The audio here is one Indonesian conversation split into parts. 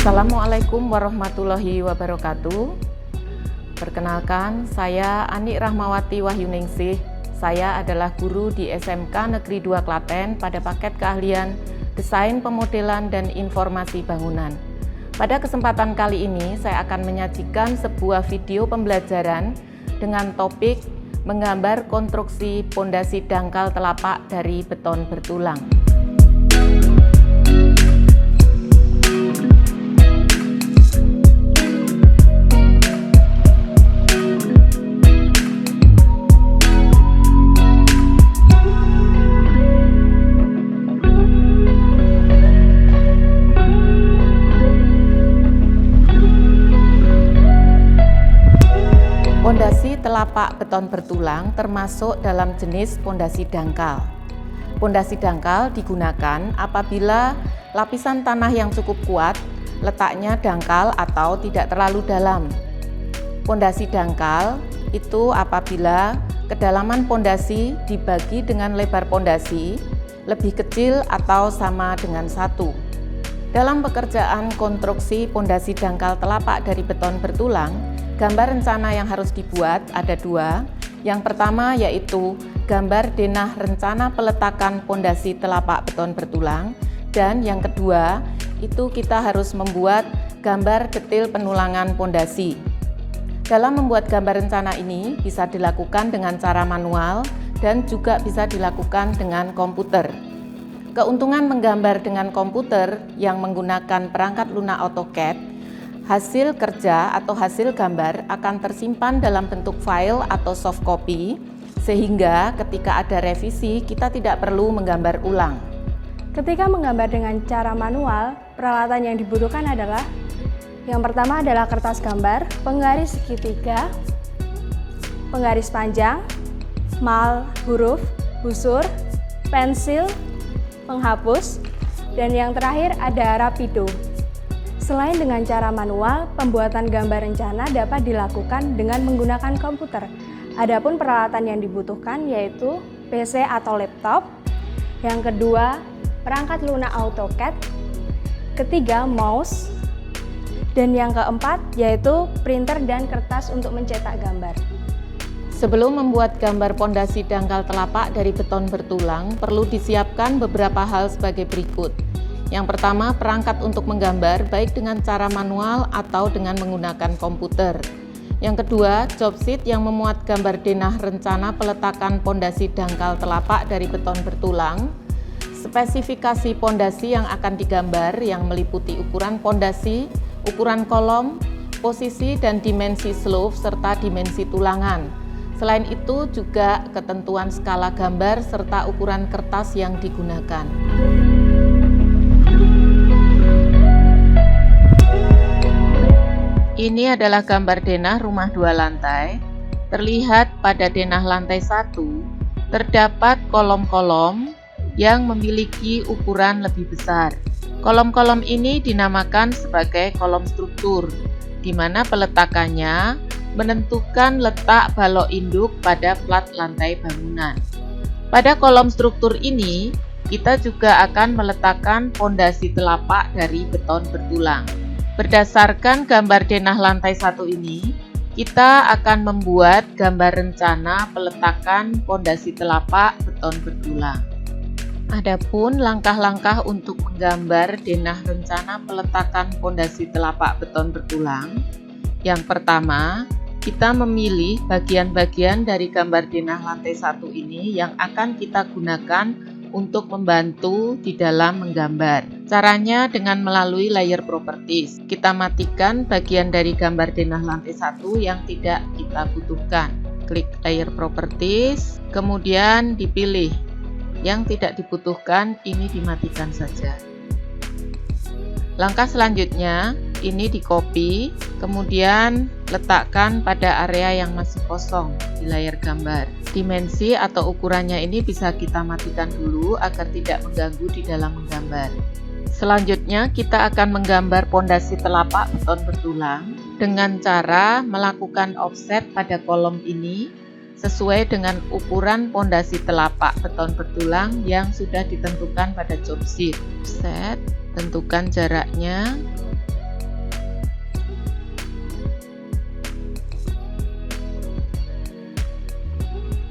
Assalamualaikum warahmatullahi wabarakatuh. Perkenalkan, saya Ani Rahmawati Wahyuningsih. Saya adalah guru di SMK Negeri 2 Klaten pada paket keahlian Desain Pemodelan dan Informasi Bangunan. Pada kesempatan kali ini, saya akan menyajikan sebuah video pembelajaran dengan topik menggambar konstruksi pondasi dangkal telapak dari beton bertulang. Pondasi telapak beton bertulang termasuk dalam jenis pondasi dangkal. Pondasi dangkal digunakan apabila lapisan tanah yang cukup kuat, letaknya dangkal atau tidak terlalu dalam. Pondasi dangkal itu apabila kedalaman pondasi dibagi dengan lebar pondasi lebih kecil atau sama dengan 1. Dalam pekerjaan konstruksi pondasi dangkal telapak dari beton bertulang, gambar rencana yang harus dibuat ada 2. Yang pertama yaitu gambar denah rencana peletakan pondasi telapak beton bertulang, dan yang kedua itu kita harus membuat gambar detil penulangan pondasi. Dalam membuat gambar rencana ini bisa dilakukan dengan cara manual dan juga bisa dilakukan dengan komputer. Keuntungan menggambar dengan komputer yang menggunakan perangkat lunak AutoCAD, hasil kerja atau hasil gambar akan tersimpan dalam bentuk file atau soft copy, sehingga ketika ada revisi kita tidak perlu menggambar ulang. Ketika menggambar dengan cara manual, peralatan yang dibutuhkan adalah yang pertama adalah kertas gambar, penggaris segitiga, penggaris panjang, mal huruf, busur, pensil, penghapus, dan yang terakhir ada rapido. Selain dengan cara manual, pembuatan gambar rencana dapat dilakukan dengan menggunakan komputer. Adapun peralatan yang dibutuhkan yaitu PC atau laptop, yang kedua perangkat lunak AutoCAD, ketiga mouse, dan yang keempat yaitu printer dan kertas untuk mencetak gambar. Sebelum membuat gambar pondasi dangkal telapak dari beton bertulang, perlu disiapkan beberapa hal sebagai berikut. Yang pertama, perangkat untuk menggambar baik dengan cara manual atau dengan menggunakan komputer. Yang kedua, job sheet yang memuat gambar denah rencana peletakan pondasi dangkal telapak dari beton bertulang, spesifikasi pondasi yang akan digambar yang meliputi ukuran pondasi, ukuran kolom, posisi dan dimensi slope serta dimensi tulangan. Selain itu juga ketentuan skala gambar serta ukuran kertas yang digunakan. Ini adalah gambar denah rumah 2 lantai. Terlihat pada denah lantai 1, terdapat kolom-kolom yang memiliki ukuran lebih besar. Kolom-kolom ini dinamakan sebagai kolom struktur, di mana peletakannya menentukan letak balok induk pada plat lantai bangunan. Pada kolom struktur ini, kita juga akan meletakkan pondasi telapak dari beton bertulang. Berdasarkan gambar denah lantai 1 ini, kita akan membuat gambar rencana peletakan pondasi telapak beton bertulang. Adapun langkah-langkah untuk menggambar denah rencana peletakan pondasi telapak beton bertulang. Yang pertama, kita memilih bagian-bagian dari gambar denah lantai 1 ini yang akan kita gunakan untuk membantu di dalam menggambar. Caranya dengan melalui layer properties. Kita matikan bagian dari gambar denah lantai 1 yang tidak kita butuhkan. Klik layer properties, kemudian dipilih. Yang tidak dibutuhkan ini dimatikan saja. Langkah selanjutnya, ini di copy, kemudian letakkan pada area yang masih kosong di layar gambar. Dimensi atau ukurannya ini bisa kita matikan dulu agar tidak mengganggu di dalam menggambar. Selanjutnya kita akan menggambar pondasi telapak beton bertulang dengan cara melakukan offset pada kolom ini sesuai dengan ukuran pondasi telapak beton bertulang yang sudah ditentukan pada job sheet. Offset, tentukan jaraknya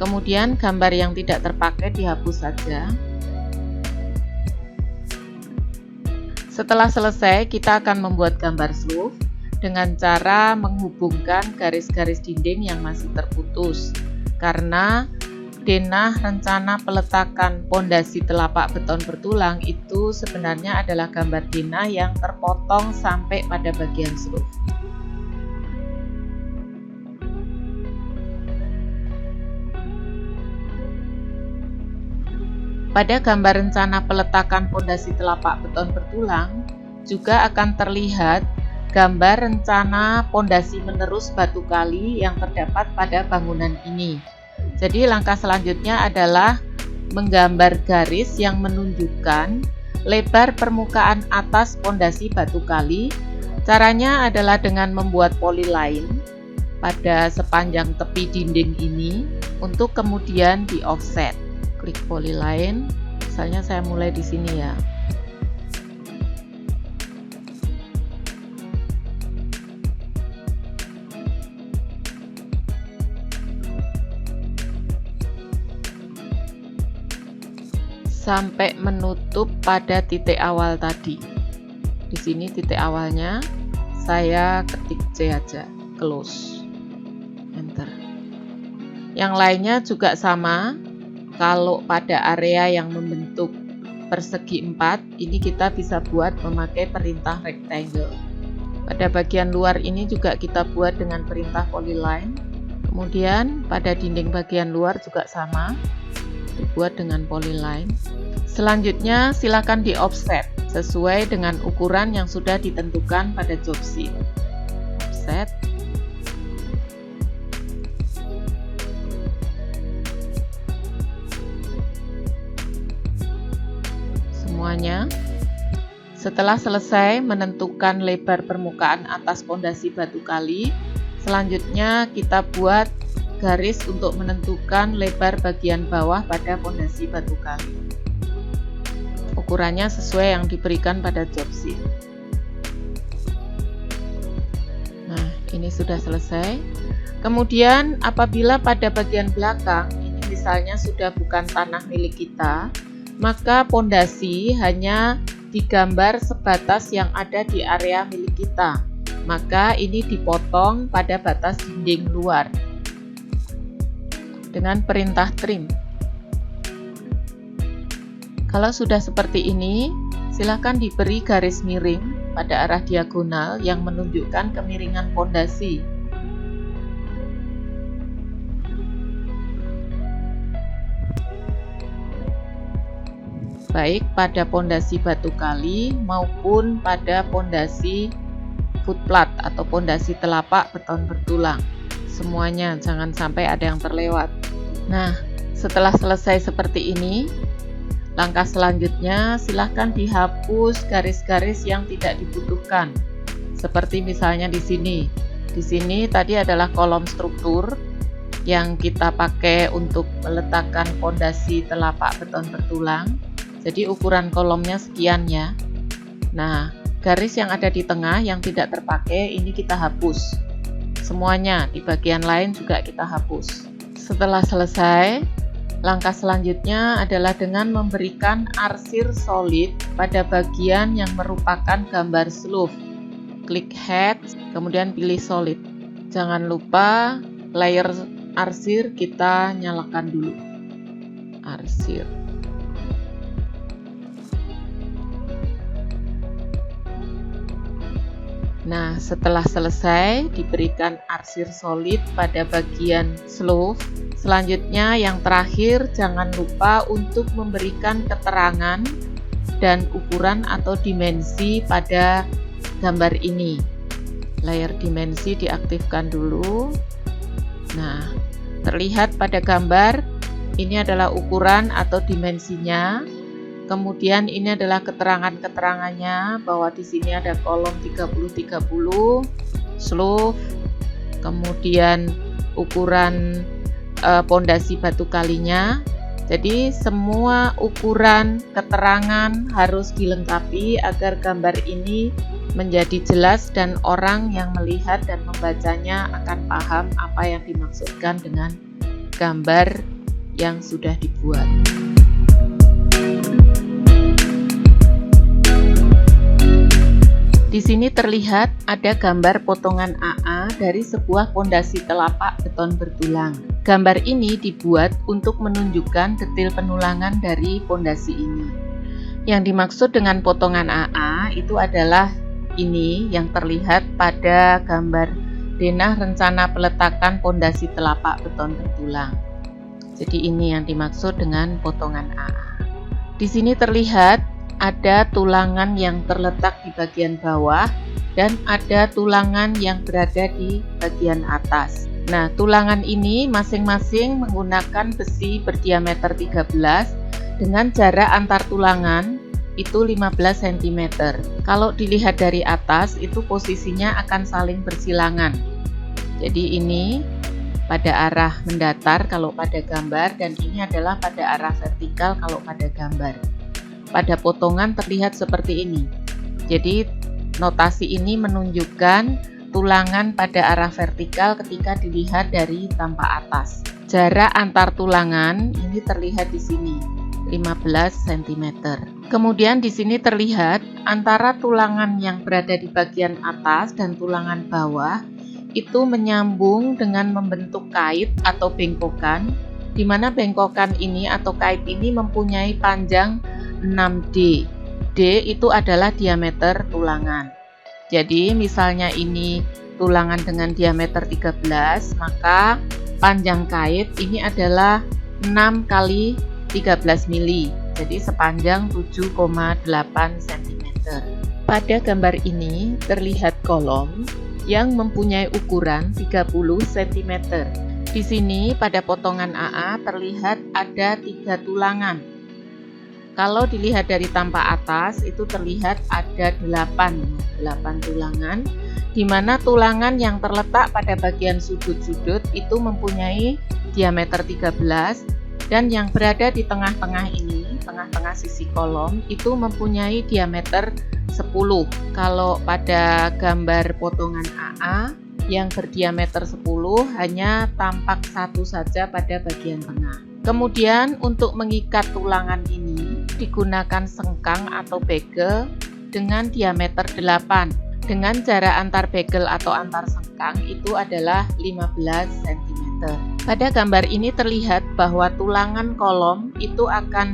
Kemudian gambar yang tidak terpakai dihapus saja. Setelah selesai, kita akan membuat gambar slope dengan cara menghubungkan garis-garis dinding yang masih terputus. Karena denah rencana peletakan pondasi telapak beton bertulang itu sebenarnya adalah gambar denah yang terpotong sampai pada bagian slope. Pada gambar rencana peletakan pondasi telapak beton bertulang juga akan terlihat gambar rencana pondasi menerus batu kali yang terdapat pada bangunan ini. Jadi langkah selanjutnya adalah menggambar garis yang menunjukkan lebar permukaan atas pondasi batu kali. Caranya adalah dengan membuat polyline pada sepanjang tepi dinding ini untuk kemudian di offset. Klik polyline, misalnya saya mulai di sini ya. Sampai menutup pada titik awal tadi. Di sini titik awalnya saya ketik C aja, close, enter. Yang lainnya juga sama. Kalau pada area yang membentuk persegi 4, ini kita bisa buat memakai perintah rectangle. Pada bagian luar ini juga kita buat dengan perintah polyline. Kemudian pada dinding bagian luar juga sama, dibuat dengan polyline. Selanjutnya silakan di offset sesuai dengan ukuran yang sudah ditentukan pada job sheet. Offset. Semuanya. Setelah selesai menentukan lebar permukaan atas pondasi batu kali, selanjutnya kita buat garis untuk menentukan lebar bagian bawah pada pondasi batu kali. Ukurannya sesuai yang diberikan pada job sheet. Nah, ini sudah selesai. Kemudian apabila pada bagian belakang ini misalnya sudah bukan tanah milik kita, maka pondasi hanya digambar sebatas yang ada di area milik kita. Maka ini dipotong pada batas dinding luar dengan perintah trim. Kalau sudah seperti ini, silakan diberi garis miring pada arah diagonal yang menunjukkan kemiringan pondasi. Baik pada pondasi batu kali maupun pada pondasi footplat atau pondasi telapak beton bertulang. Semuanya jangan sampai ada yang terlewat. Nah, setelah selesai seperti ini, langkah selanjutnya silahkan dihapus garis-garis yang tidak dibutuhkan. Seperti misalnya di sini. Di sini tadi adalah kolom struktur yang kita pakai untuk meletakkan pondasi telapak beton bertulang. Jadi ukuran kolomnya sekian ya. Nah, garis yang ada di tengah yang tidak terpakai ini kita hapus. Semuanya di bagian lain juga kita hapus. Setelah selesai, langkah selanjutnya adalah dengan memberikan arsir solid pada bagian yang merupakan gambar slope. Klik head, kemudian pilih solid. Jangan lupa layer arsir kita nyalakan dulu. Arsir. Nah, setelah selesai diberikan arsir solid pada bagian slope, selanjutnya yang terakhir jangan lupa untuk memberikan keterangan dan ukuran atau dimensi pada gambar ini. Layer dimensi diaktifkan dulu. Nah, terlihat pada gambar ini adalah ukuran atau dimensinya. Kemudian ini adalah keterangan-keterangannya bahwa di sini ada kolom 30-30, slope, kemudian ukuran pondasi batu kalinya. Jadi semua ukuran keterangan harus dilengkapi agar gambar ini menjadi jelas dan orang yang melihat dan membacanya akan paham apa yang dimaksudkan dengan gambar yang sudah dibuat. Di sini terlihat ada gambar potongan AA dari sebuah pondasi telapak beton bertulang. Gambar ini dibuat untuk menunjukkan detail penulangan dari pondasi ini. Yang dimaksud dengan potongan AA itu adalah ini yang terlihat pada gambar denah rencana peletakan pondasi telapak beton bertulang. Jadi ini yang dimaksud dengan potongan AA. Di sini terlihat ada tulangan yang terletak di bagian bawah dan ada tulangan yang berada di bagian atas. Nah, tulangan ini masing-masing menggunakan besi berdiameter 13 dengan jarak antar tulangan itu 15 cm. Kalau dilihat dari atas itu posisinya akan saling bersilangan. Jadi ini pada arah mendatar kalau pada gambar, dan ini adalah pada arah vertikal kalau pada gambar. Pada potongan terlihat seperti ini. Jadi notasi ini menunjukkan tulangan pada arah vertikal ketika dilihat dari tampak atas. Jarak antar tulangan ini terlihat di sini 15 cm. Kemudian di sini terlihat antara tulangan yang berada di bagian atas dan tulangan bawah itu menyambung dengan membentuk kait atau bengkokan, di mana bengkokan ini atau kait ini mempunyai panjang 6D. D itu adalah diameter tulangan. Jadi misalnya ini tulangan dengan diameter 13, maka panjang kait ini adalah 6 kali 13 mili. Jadi sepanjang 7,8 cm. Pada gambar ini terlihat kolom yang mempunyai ukuran 30 cm. Di sini pada potongan AA terlihat ada 3 tulangan. Kalau dilihat dari tampak atas itu terlihat ada 8 tulangan, di mana tulangan yang terletak pada bagian sudut-sudut itu mempunyai diameter 13 dan yang berada di tengah-tengah ini, tengah-tengah sisi kolom itu mempunyai diameter 10. Kalau pada gambar potongan AA yang berdiameter 10 hanya tampak satu saja pada bagian tengah. Kemudian untuk mengikat tulangan ini digunakan sengkang atau bagel dengan diameter 8 dengan jarak antar bagel atau antar sengkang itu adalah 15 cm. Pada gambar ini terlihat bahwa tulangan kolom itu akan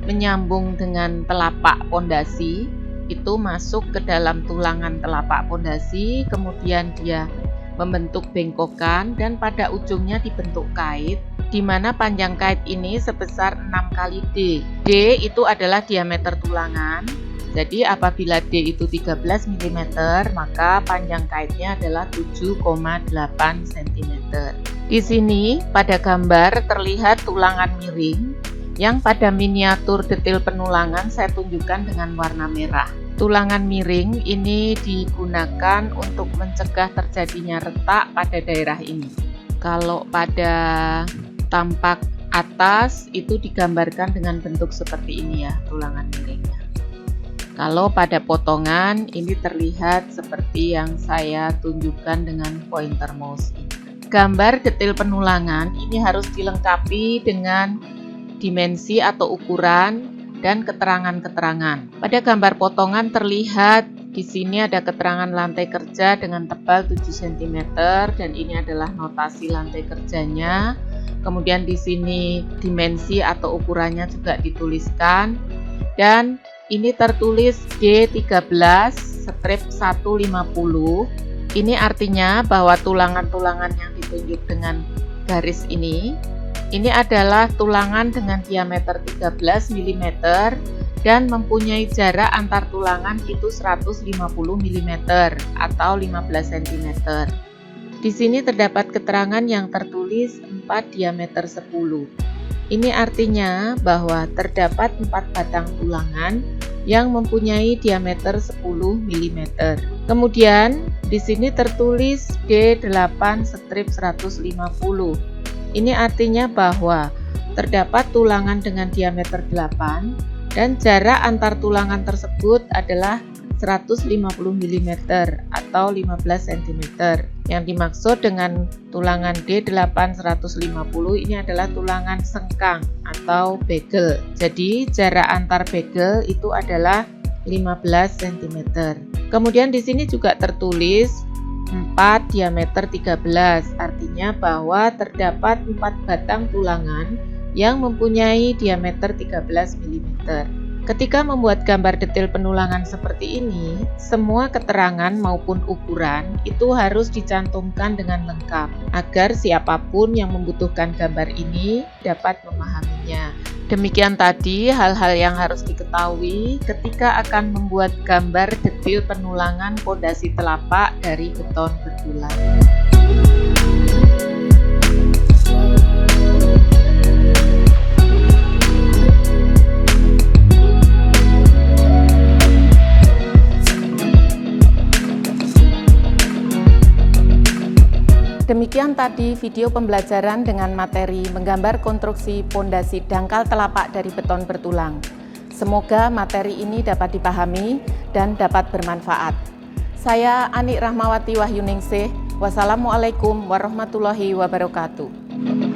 menyambung dengan telapak pondasi, itu masuk ke dalam tulangan telapak pondasi, kemudian dia membentuk bengkokan dan pada ujungnya dibentuk kait, di mana panjang kait ini sebesar 6 kali D. D itu adalah diameter tulangan. Jadi apabila D itu 13 mm, maka panjang kaitnya adalah 7,8 cm. Di sini pada gambar terlihat tulangan miring yang pada miniatur detail penulangan saya tunjukkan dengan warna merah. Tulangan miring ini digunakan untuk mencegah terjadinya retak pada daerah ini. Kalau pada tampak atas itu digambarkan dengan bentuk seperti ini ya, tulangan miringnya. Kalau pada potongan ini terlihat seperti yang saya tunjukkan dengan pointer mouse ini. Gambar detail penulangan ini harus dilengkapi dengan dimensi atau ukuran dan keterangan-keterangan. Pada gambar potongan terlihat di sini ada keterangan lantai kerja dengan tebal 7 cm dan ini adalah notasi lantai kerjanya. Kemudian di sini dimensi atau ukurannya juga dituliskan dan ini tertulis D13 strip 150. Ini artinya bahwa tulangan-tulangan yang ditunjuk dengan garis ini adalah tulangan dengan diameter 13 mm dan mempunyai jarak antar tulangan itu 150 mm atau 15 cm. Di sini terdapat keterangan yang tertulis 4 diameter 10. Ini artinya bahwa terdapat 4 batang tulangan yang mempunyai diameter 10 mm. Kemudian di sini tertulis D8 strip 150. Ini artinya bahwa terdapat tulangan dengan diameter 8 dan jarak antar tulangan tersebut adalah 150 mm atau 15 cm. Yang dimaksud dengan tulangan D8 150 ini adalah tulangan sengkang atau bagel. Jadi jarak antar bagel itu adalah 15 cm. Kemudian di sini juga tertulis 4 diameter 13, artinya bahwa terdapat 4 batang tulangan yang mempunyai diameter 13 mm. Ketika membuat gambar detail penulangan seperti ini, semua keterangan maupun ukuran itu harus dicantumkan dengan lengkap agar siapapun yang membutuhkan gambar ini dapat memahaminya. Demikian tadi hal-hal yang harus diketahui ketika akan membuat gambar detail penulangan pondasi telapak dari beton bertulang. Demikian tadi video pembelajaran dengan materi menggambar konstruksi pondasi dangkal telapak dari beton bertulang. Semoga materi ini dapat dipahami dan dapat bermanfaat. Saya Anik Rahmawati Wahyuningsih. Wassalamualaikum warahmatullahi wabarakatuh.